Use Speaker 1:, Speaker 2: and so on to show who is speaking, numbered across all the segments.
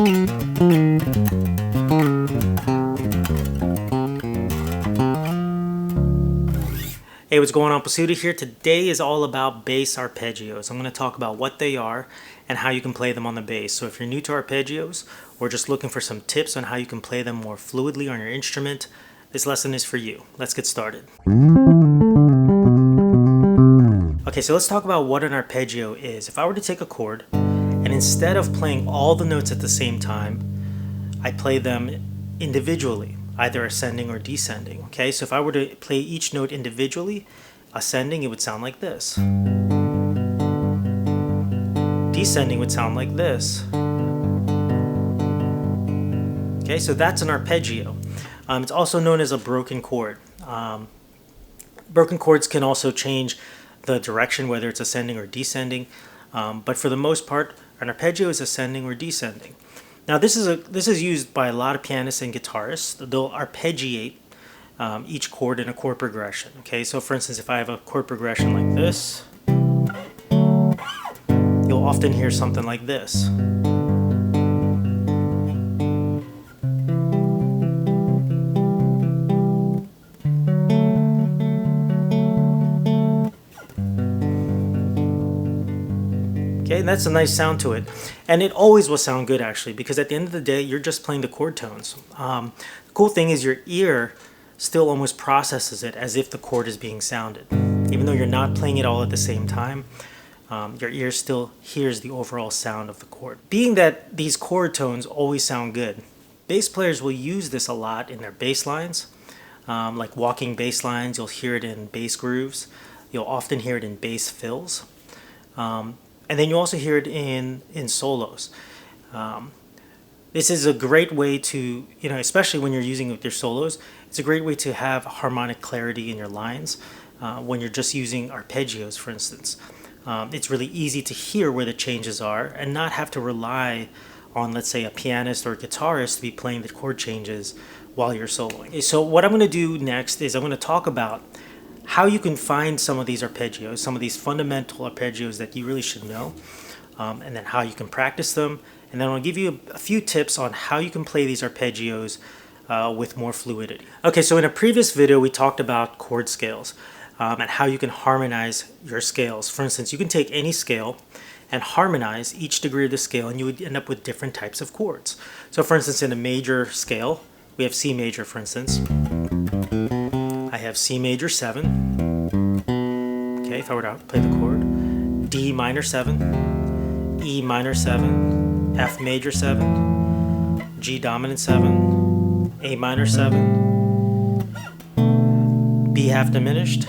Speaker 1: Hey, what's going on? Posido here. Today is all about bass arpeggios. I'm going to talk about what they are and how you can play them on the bass. So if you're new to arpeggios or just looking for some tips on how you can play them more fluidly on your instrument, this lesson is for you. Let's get started. Okay, so let's talk about what an arpeggio is. If I were to take a chord and instead of playing all the notes at the same time, I play them individually, either ascending or descending. Okay, so if I were to play each note individually, ascending, it would sound like this. Descending would sound like this. Okay, so that's an arpeggio. It's also known as a broken chord. Broken chords can also change the direction, whether it's ascending or descending, but for the most part, an arpeggio is ascending or descending. Now this is used by a lot of pianists and guitarists. They'll arpeggiate each chord in a chord progression. Okay, so for instance, if I have a chord progression like this, you'll often hear something like this. Okay, and that's a nice sound to it. And it always will sound good actually, because at the end of the day, you're just playing the chord tones. The cool thing is your ear still almost processes it as if the chord is being sounded. Even though you're not playing it all at the same time, your ear still hears the overall sound of the chord. Being that these chord tones always sound good, bass players will use this a lot in their bass lines, like walking bass lines. You'll hear it in bass grooves. You'll often hear it in bass fills. And then you also hear it in solos. This is a great way to, especially when you're using it with your solos, it's a great way to have harmonic clarity in your lines when you're just using arpeggios, for instance. It's really easy to hear where the changes are and not have to rely on, let's say, a pianist or a guitarist to be playing the chord changes while you're soloing. So what I'm going to do next is I'm going to talk about how you can find some of these arpeggios, some of these fundamental arpeggios that you really should know, and then how you can practice them. And then I'll give you a few tips on how you can play these arpeggios with more fluidity. Okay, so in a previous video, we talked about chord scales and how you can harmonize your scales. For instance, you can take any scale and harmonize each degree of the scale, and you would end up with different types of chords. So for instance, in a major scale, we have C major, for instance. I have C major 7. Okay, if I were to play the chord, D minor 7, E minor 7, F major 7, G dominant 7, A minor 7, B half diminished,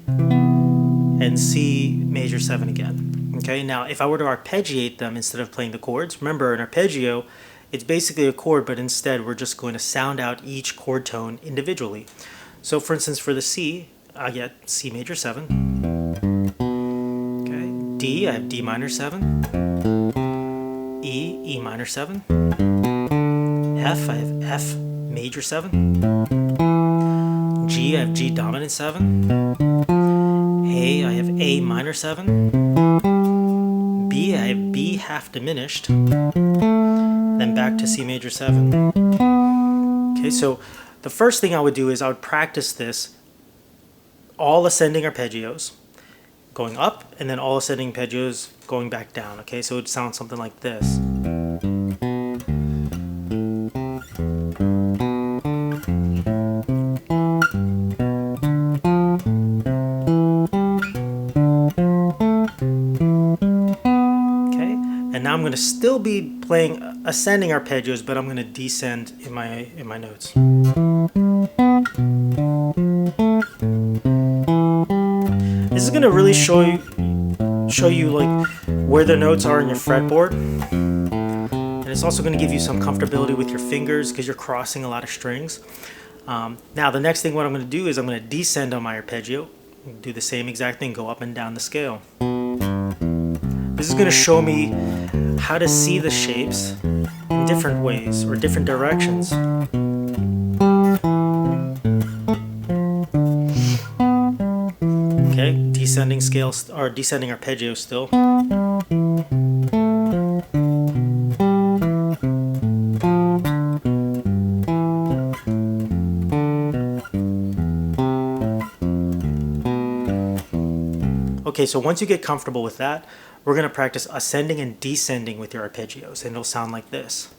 Speaker 1: and C major 7 again. Okay, now if I were to arpeggiate them instead of playing the chords, remember an arpeggio, it's basically a chord, but instead we're just going to sound out each chord tone individually. So for instance, for the C, I get C major 7. Okay, D, I have D minor 7. E, E minor 7. F, I have F major 7. G, I have G dominant 7. A, I have A minor 7. B, I have B half diminished. Then back to C major 7. Okay, so the first thing I would do is I would practice this, all ascending arpeggios going up, and then all ascending arpeggios going back down. Okay, so it would sound something like this. Okay, and now I'm going to still be playing ascending arpeggios, but I'm going to descend in my notes. This is going to really show you like where the notes are in your fretboard, and it's also going to give you some comfortability with your fingers because you're crossing a lot of strings. Now the next thing what I'm going to do is I'm going to descend on my arpeggio, do the same exact thing, go up and down the scale. This is going to show me how to see the shapes in different ways or different directions. Okay, descending scales or descending arpeggio still. Okay, so once you get comfortable with that, we're going to practice ascending and descending with your arpeggios, and it'll sound like this.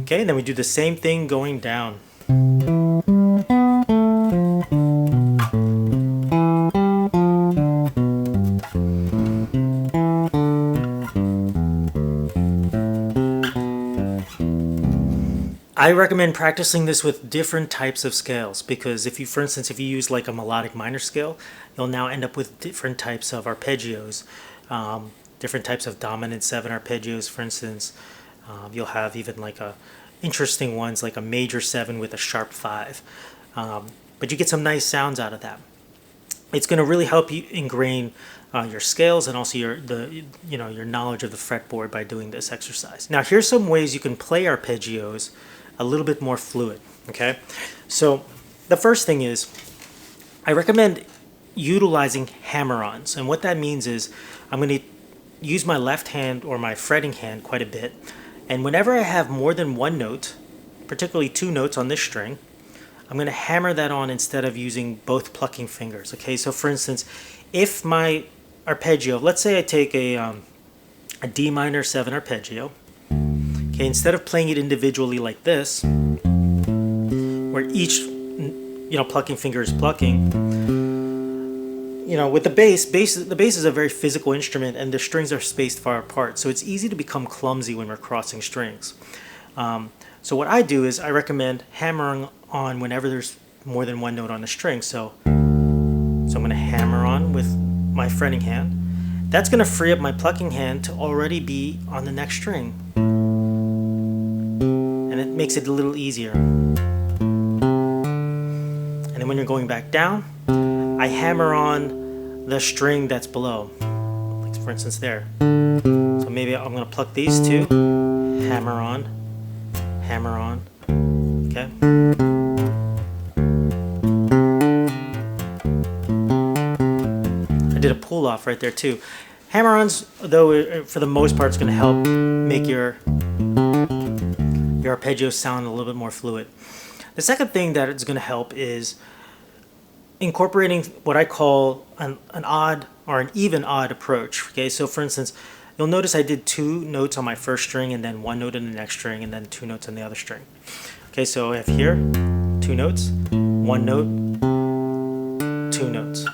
Speaker 1: Okay, and then we do the same thing going down. I recommend practicing this with different types of scales, because if you, for instance, if you use like a melodic minor scale, you'll now end up with different types of arpeggios, different types of dominant 7 arpeggios, for instance. You'll have even like interesting ones like a major 7 with a sharp 5. But you get some nice sounds out of that. It's going to really help you ingrain your scales and also your knowledge of the fretboard by doing this exercise. Now here's some ways you can play arpeggios a little bit more fluid. Okay, so the first thing is I recommend utilizing hammer-ons, and what that means is I'm going to use my left hand or my fretting hand quite a bit, and whenever I have more than one note, particularly 2 notes on this string, I'm going to hammer that on instead of using both plucking fingers. Okay, so for instance, if my arpeggio, let's say I take a D minor 7 arpeggio, okay, instead of playing it individually like this, where each plucking finger is plucking, with the bass, the bass is a very physical instrument, and the strings are spaced far apart, so it's easy to become clumsy when we're crossing strings. So what I do is I recommend hammering on whenever there's more than one note on the string. So I'm going to hammer on with my fretting hand. That's going to free up my plucking hand to already be on the next string, and it makes it a little easier. And then when you're going back down, I hammer on the string that's below, like for instance there. So maybe I'm going to pluck these 2, hammer on, okay. I did a pull off right there too. Hammer-ons, though, for the most part, is going to help make your arpeggios sound a little bit more fluid. The second thing that it's going to help is incorporating what I call an odd or an even odd approach. Okay, so for instance, you'll notice I did 2 notes on my first string and then 1 note in the next string and then 2 notes on the other string. Okay, so I have here 2 notes, 1 note, 2 notes.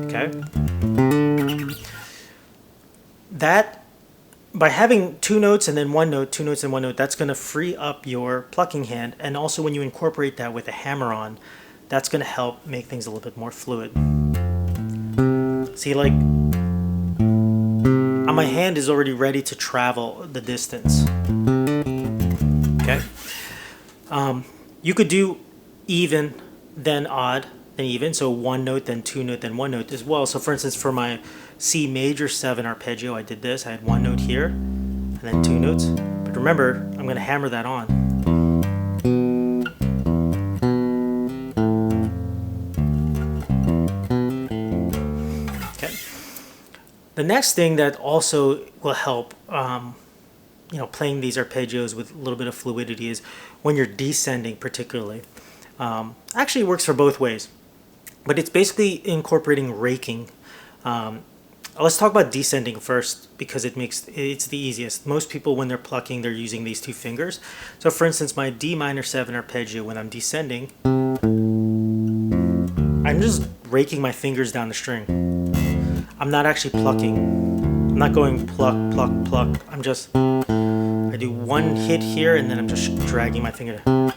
Speaker 1: Okay, that by having 2 notes and then 1 note, 2 notes and 1 note, that's going to free up your plucking hand, and also when you incorporate that with a hammer-on, that's going to help make things a little bit more fluid. See, like, my hand is already ready to travel the distance. Okay, you could do even, then odd, then even, so 1 note, then 2 note, then 1 note as well. So for instance, for my C major 7 arpeggio, I did this. I had 1 note here, and then 2 notes. But remember, I'm going to hammer that on. Okay. The next thing that also will help, playing these arpeggios with a little bit of fluidity is when you're descending, particularly. Actually, it works for both ways, but it's basically incorporating raking. Let's talk about descending first, because it's the easiest. Most people, when they're plucking, they're using these 2 fingers. So for instance, my D minor 7 arpeggio, when I'm descending, I'm just raking my fingers down the string. I'm not actually plucking. I'm not going pluck, pluck, pluck. I do 1 hit here, and then I'm just dragging my finger down.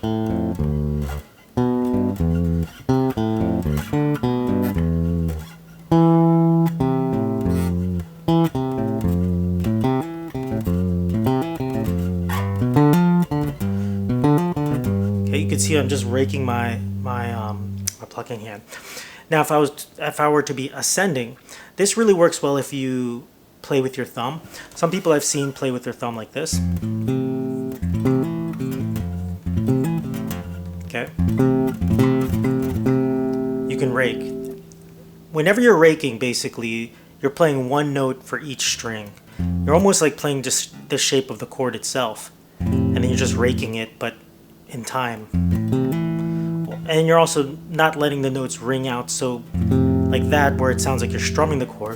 Speaker 1: You can see I'm just raking my plucking hand. Now, if I were to be ascending, this really works well if you play with your thumb. Some people I've seen play with their thumb like this. Okay. You can rake. Whenever you're raking, basically, you're playing one note for each string. You're almost like playing just the shape of the chord itself, and then you're just raking it, but in time. And you're also not letting the notes ring out so like that, where it sounds like you're strumming the chord.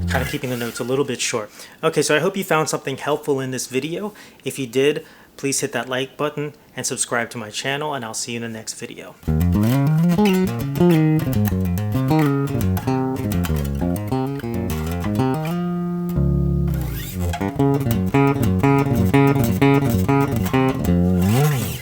Speaker 1: Kind of keeping the notes a little bit short. Okay, so I hope you found something helpful in this video. If you did, please hit that like button and subscribe to my channel, and I'll see you in the next video.